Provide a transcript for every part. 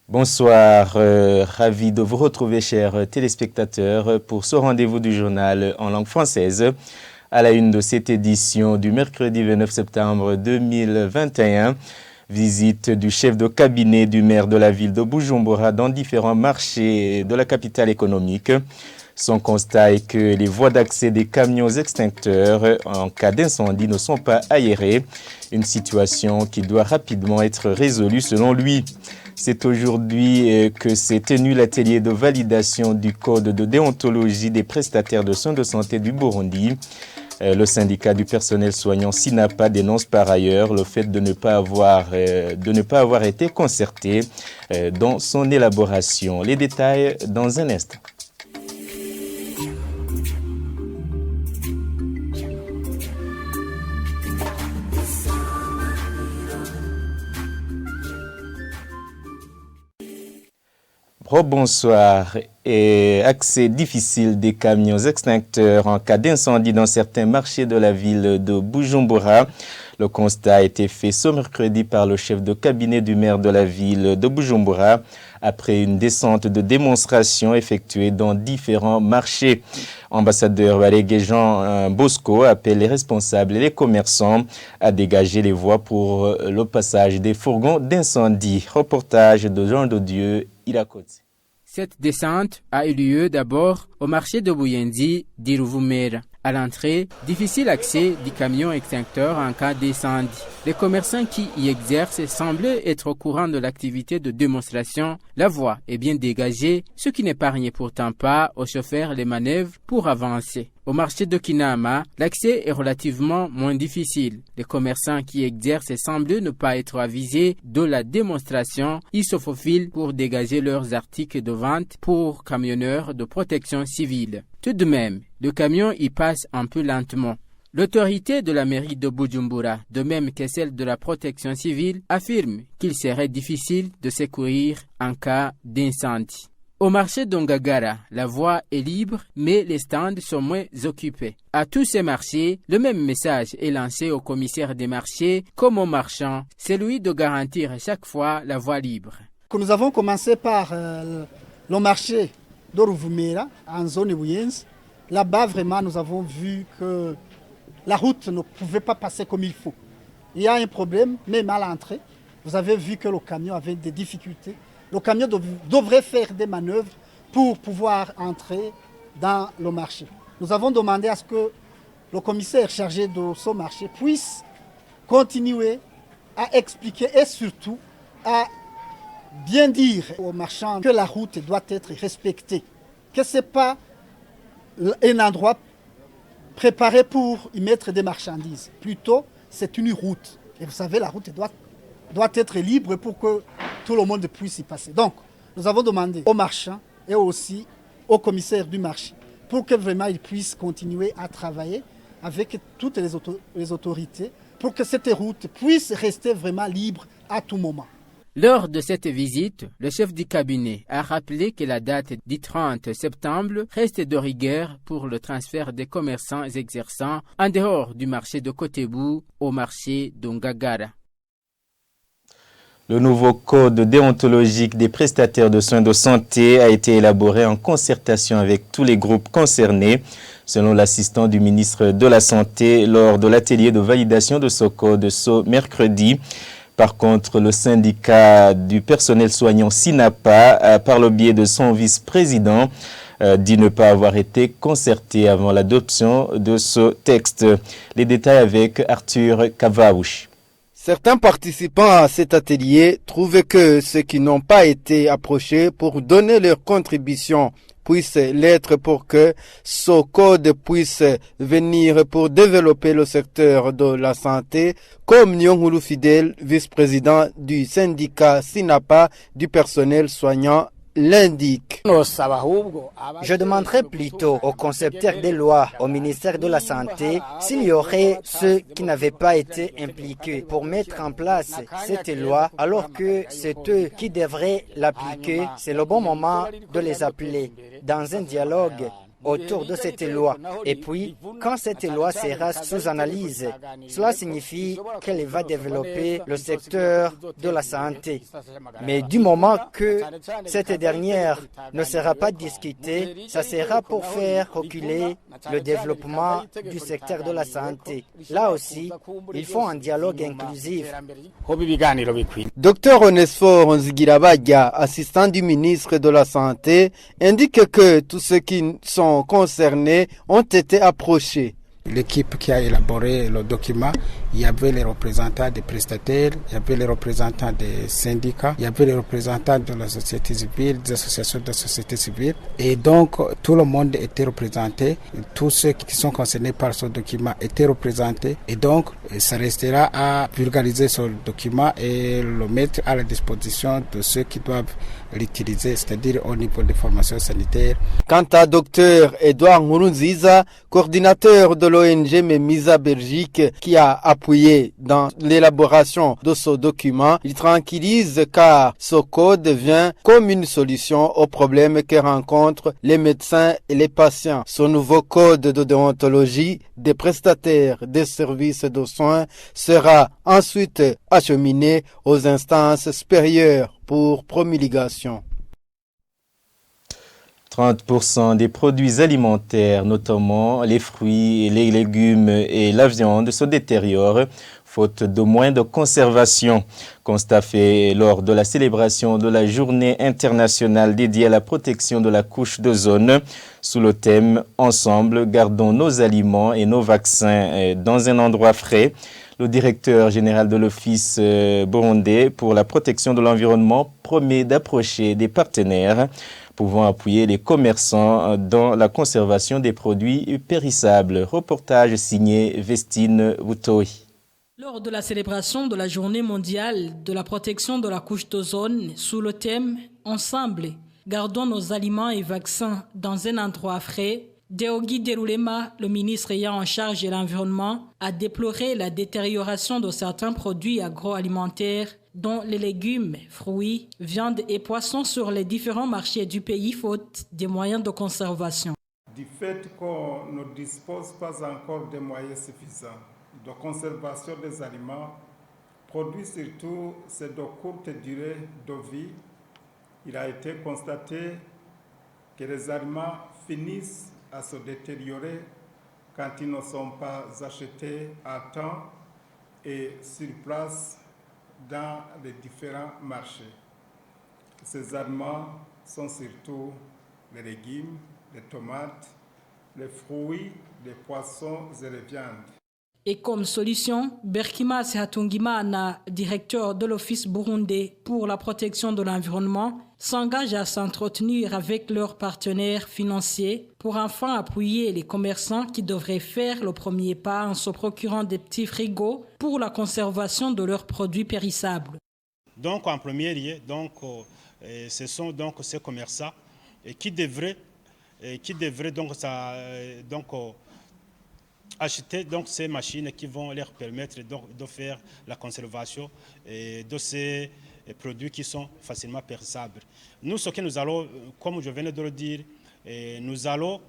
Bonsoir, ravi de vous retrouver, chers téléspectateurs, pour ce rendez-vous du journal en langue française. À la une de cette édition du mercredi 29 septembre 2021, visite du chef de cabinet du maire de la ville de Bujumbura dans différents marchés de la capitale économique. Son constat est que les voies d'accès des camions extincteurs en cas d'incendie ne sont pas aérées, une situation qui doit rapidement être résolue selon lui. C'est aujourd'hui que s'est tenu l'atelier de validation du code de déontologie des prestataires de soins de santé du Burundi. Le syndicat du personnel soignant SINAPA dénonce par ailleurs le fait de ne pas avoir été concerté dans son élaboration. Les détails dans un instant. Bonsoir. Et accès difficile des camions extincteurs en cas d'incendie dans certains marchés de la ville de Bujumbura. Le constat a été fait ce mercredi par le chef de cabinet du maire de la ville de Bujumbura après une descente de démonstration effectuée dans différents marchés. Ambassadeur Valégué Jean Bosco appelle les responsables et les commerçants à dégager les voies pour le passage des fourgons d'incendie. Reportage de Jean de Dieu, Irakote. Cette descente a eu lieu d'abord au marché de Buyenzi d'Iruvumera. À l'entrée, difficile accès du camion extincteur en cas d'incendie. Les commerçants qui y exercent semblaient être au courant de l'activité de démonstration. La voie est bien dégagée, ce qui n'épargne pourtant pas aux chauffeurs les manœuvres pour avancer. Au marché de Kinama, l'accès est relativement moins difficile. Les commerçants qui exercent semblent ne pas être avisés de la démonstration. Ils se faufilent pour dégager leurs articles de vente pour camionneurs de protection civile. Tout de même, le camion y passe un peu lentement. L'autorité de la mairie de Bujumbura, de même que celle de la protection civile, affirme qu'il serait difficile de secourir en cas d'incendie. Au marché d'Ongagara, la voie est libre, mais les stands sont moins occupés. À tous ces marchés, le même message est lancé aux commissaires des marchés comme aux marchands, celui de garantir à chaque fois la voie libre. Nous avons commencé par le marché d'Oruvumera, en zone Buyenzi. Là-bas, vraiment, nous avons vu que la route ne pouvait pas passer comme il faut. Il y a un problème, même à l'entrée. Vous avez vu que le camion avait des difficultés. Le camion devrait faire des manœuvres pour pouvoir entrer dans le marché. Nous avons demandé à ce que le commissaire chargé de ce marché puisse continuer à expliquer et surtout à bien dire aux marchands que la route doit être respectée, que ce n'est pas un endroit préparé pour y mettre des marchandises. Plutôt, c'est une route. Et vous savez, la route doit être libre pour que tout le monde puisse y passer. Donc, nous avons demandé aux marchands et aussi aux commissaires du marché pour que vraiment ils puissent continuer à travailler avec toutes les autorités pour que cette route puisse rester vraiment libre à tout moment. Lors de cette visite, le chef du cabinet a rappelé que la date du 30 septembre reste de rigueur pour le transfert des commerçants exerçant en dehors du marché de Kotebu au marché d'Ongagara. Le nouveau code déontologique des prestataires de soins de santé a été élaboré en concertation avec tous les groupes concernés, selon l'assistant du ministre de la Santé lors de l'atelier de validation de ce code ce mercredi. Par contre, le syndicat du personnel soignant SINAPA, par le biais de son vice-président, dit ne pas avoir été concerté avant l'adoption de ce texte. Les détails avec Arthur Kavaouch. Certains participants à cet atelier trouvent que ceux qui n'ont pas été approchés pour donner leur contribution puissent l'être pour que ce code puisse venir pour développer le secteur de la santé, comme Nyongulu Fidel, vice-président du syndicat SINAPA du personnel soignant, l'indique. Je demanderais plutôt aux concepteurs des lois, au ministère de la Santé, s'il y aurait ceux qui n'avaient pas été impliqués pour mettre en place cette loi, alors que c'est eux qui devraient l'appliquer. C'est le bon moment de les appeler dans un dialogue autour de cette loi. Et puis, quand cette loi sera sous analyse, cela signifie qu'elle va développer le secteur de la santé. Mais du moment que cette dernière ne sera pas discutée, ça sera pour faire reculer le développement du secteur de la santé. Là aussi, il faut un dialogue inclusif. Dr Onesphore Nzigirabadia, assistant du ministre de la Santé, indique que tous ceux qui sont concernés ont été approchés. L'équipe qui a élaboré le document, il y avait les représentants des prestataires, il y avait les représentants des syndicats, il y avait les représentants de la société civile, des associations de la société civile. Et donc, tout le monde était représenté. Tous ceux qui sont concernés par ce document étaient représentés. Et donc, ça restera à vulgariser ce document et le mettre à la disposition de ceux qui doivent l'utiliser, c'est-à-dire au niveau des formations sanitaires. Quant à Dr Edouard Nkurunziza, coordinateur de l'ONG Memisa Belgique, qui a appuyé dans l'élaboration de ce document, il tranquillise car ce code vient comme une solution aux problèmes que rencontrent les médecins et les patients. Ce nouveau code de déontologie des prestataires des services de soins sera ensuite acheminé aux instances supérieures pour promulgation. 30% des produits alimentaires, notamment les fruits, les légumes et la viande, se détériorent faute de moyens de conservation. Constat fait lors de la célébration de la journée internationale dédiée à la protection de la couche d'ozone sous le thème « Ensemble, gardons nos aliments et nos vaccins dans un endroit frais ». Le directeur général de l'Office burundais pour la protection de l'environnement promet d'approcher des partenaires pouvant appuyer les commerçants dans la conservation des produits périssables. Reportage signé Vestine Boutoy. Lors de la célébration de la journée mondiale de la protection de la couche d'ozone sous le thème « Ensemble, gardons nos aliments et vaccins dans un endroit frais », Deogui Derulema, le ministre ayant en charge de l'environnement, a déploré la détérioration de certains produits agroalimentaires dont les légumes, fruits, viandes et poissons sur les différents marchés du pays faute des moyens de conservation. Du fait qu'on ne dispose pas encore de moyens suffisants de conservation des aliments, produits surtout c'est de courte durée de vie, il a été constaté que les aliments finissent à se détériorer quand ils ne sont pas achetés à temps et sur place dans les différents marchés. Ces aliments sont surtout les légumes, les tomates, les fruits, les poissons et les viandes. Et comme solution, Berkima Sehatungimana, directeur de l'Office burundais pour la protection de l'environnement, s'engage à s'entretenir avec leurs partenaires financiers pour enfin appuyer les commerçants qui devraient faire le premier pas en se procurant des petits frigos pour la conservation de leurs produits périssables. Donc en premier lieu, ce sont donc ces commerçants qui devraient acheter donc ces machines qui vont leur permettre de faire la conservation de ces produits qui sont facilement périssables. Nous, ce que nous allons, comme je venais de le dire, nous allons,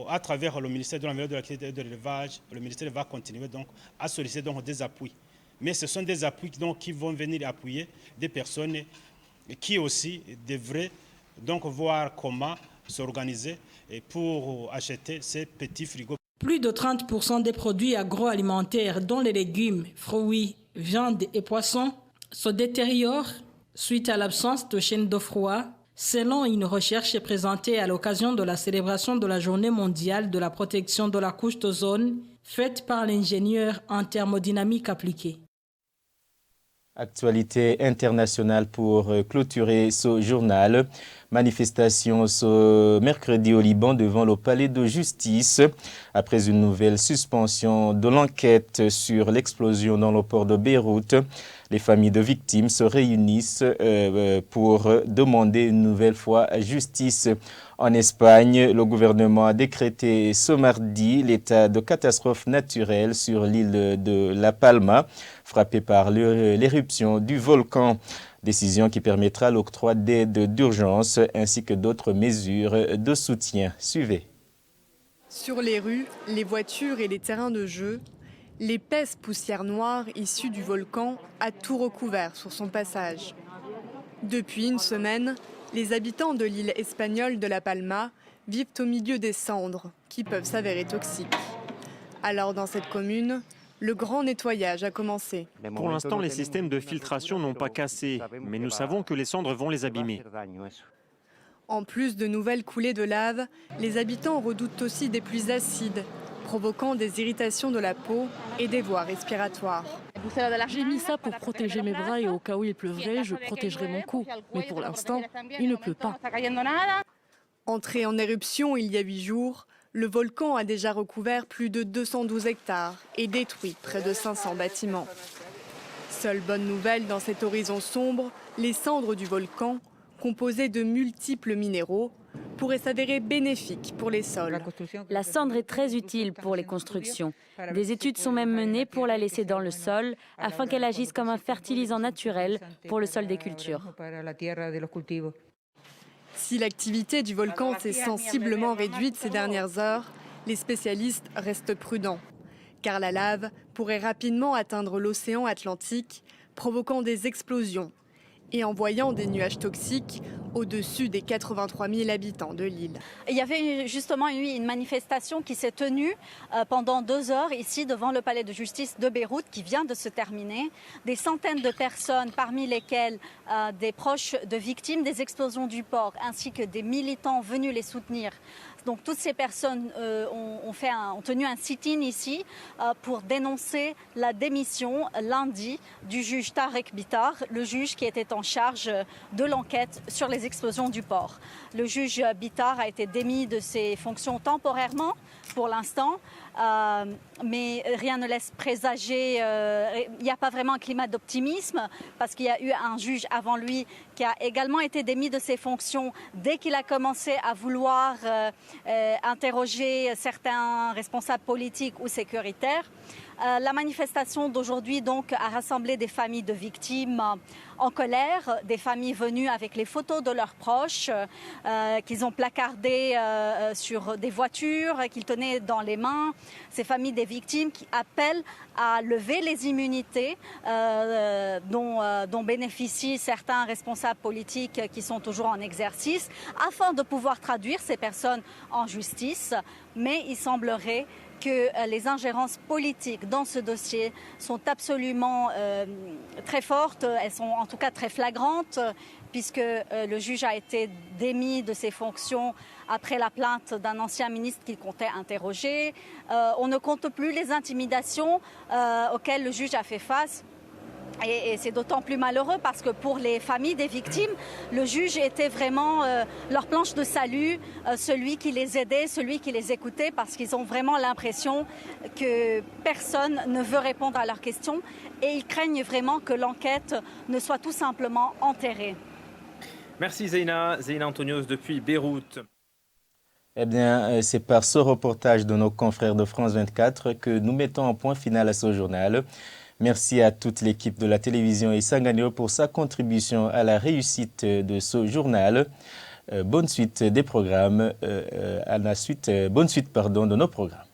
à travers le ministère de l'Environnement, de l'Agriculture et de l'Élevage, le ministère va continuer donc à solliciter donc des appuis. Mais ce sont des appuis donc, qui vont venir appuyer des personnes qui aussi devraient donc voir comment s'organiser pour acheter ces petits frigos. Plus de 30% des produits agroalimentaires, dont les légumes, fruits, viandes et poissons, se détériorent suite à l'absence de chaîne de froid, selon une recherche présentée à l'occasion de la célébration de la Journée mondiale de la protection de la couche d'ozone, faite par l'ingénieur en thermodynamique appliquée. Actualité internationale pour clôturer ce journal. Manifestation ce mercredi au Liban devant le palais de justice après une nouvelle suspension de l'enquête sur l'explosion dans le port de Beyrouth. Les familles de victimes se réunissent pour demander une nouvelle fois justice. En Espagne, le gouvernement a décrété ce mardi l'état de catastrophe naturelle sur l'île de La Palma, frappée par l'éruption du volcan. Décision qui permettra l'octroi d'aide d'urgence ainsi que d'autres mesures de soutien. Suivez. Sur les rues, les voitures et les terrains de jeu, l'épaisse poussière noire issue du volcan a tout recouvert sur son passage. Depuis une semaine, les habitants de l'île espagnole de La Palma vivent au milieu des cendres qui peuvent s'avérer toxiques. Alors dans cette commune, le grand nettoyage a commencé. Pour l'instant, les systèmes de filtration n'ont pas cassé, mais nous savons que les cendres vont les abîmer. En plus de nouvelles coulées de lave, les habitants redoutent aussi des pluies acides, provoquant des irritations de la peau et des voies respiratoires. J'ai mis ça pour protéger mes bras et au cas où il pleuvrait, je protégerai mon cou. Mais pour l'instant, il ne pleut pas. Entré en éruption il y a 8 jours, le volcan a déjà recouvert plus de 212 hectares et détruit près de 500 bâtiments. Seule bonne nouvelle dans cet horizon sombre, les cendres du volcan, composées de multiples minéraux, pourraient s'avérer bénéfiques pour les sols. La cendre est très utile pour les constructions. Des études sont même menées pour la laisser dans le sol afin qu'elle agisse comme un fertilisant naturel pour le sol des cultures. Si l'activité du volcan s'est sensiblement réduite ces dernières heures, les spécialistes restent prudents, car la lave pourrait rapidement atteindre l'océan Atlantique, provoquant des explosions et envoyant des nuages toxiques au-dessus des 83 000 habitants de l'île. Il y avait justement une manifestation qui s'est tenue pendant 2 heures ici devant le palais de justice de Beyrouth qui vient de se terminer. Des centaines de personnes, parmi lesquelles des proches de victimes des explosions du port, ainsi que des militants venus les soutenir. Donc toutes ces personnes ont tenu un sit-in ici pour dénoncer la démission lundi du juge Tarek Bitar, le juge qui était en charge de l'enquête sur les explosions du port. Le juge Bitar a été démis de ses fonctions temporairement pour l'instant, mais rien ne laisse présager, il n'y a pas vraiment un climat d'optimisme parce qu'il y a eu un juge avant lui qui a également été démis de ses fonctions dès qu'il a commencé à vouloir interroger certains responsables politiques ou sécuritaires. La manifestation d'aujourd'hui donc a rassemblé des familles de victimes en colère, des familles venues avec les photos de leurs proches qu'ils ont placardées sur des voitures, qu'ils tenaient dans les mains. Ces familles des victimes qui appellent à lever les immunités dont bénéficient certains responsables politiques qui sont toujours en exercice afin de pouvoir traduire ces personnes en justice. Mais il semblerait que les ingérences politiques dans ce dossier sont absolument très fortes, elles sont en tout cas très flagrantes, puisque le juge a été démis de ses fonctions après la plainte d'un ancien ministre qu'il comptait interroger. On ne compte plus les intimidations auxquelles le juge a fait face. Et c'est d'autant plus malheureux parce que pour les familles des victimes, le juge était vraiment leur planche de salut, celui qui les aidait, celui qui les écoutait, parce qu'ils ont vraiment l'impression que personne ne veut répondre à leurs questions et ils craignent vraiment que l'enquête ne soit tout simplement enterrée. Merci Zeina Antonios depuis Beyrouth. Eh bien, c'est par ce reportage de nos confrères de France 24 que nous mettons un point final à ce journal. Merci à toute l'équipe de la télévision Isangano pour sa contribution à la réussite de ce journal. Bonne suite des programmes, bonne suite de nos programmes.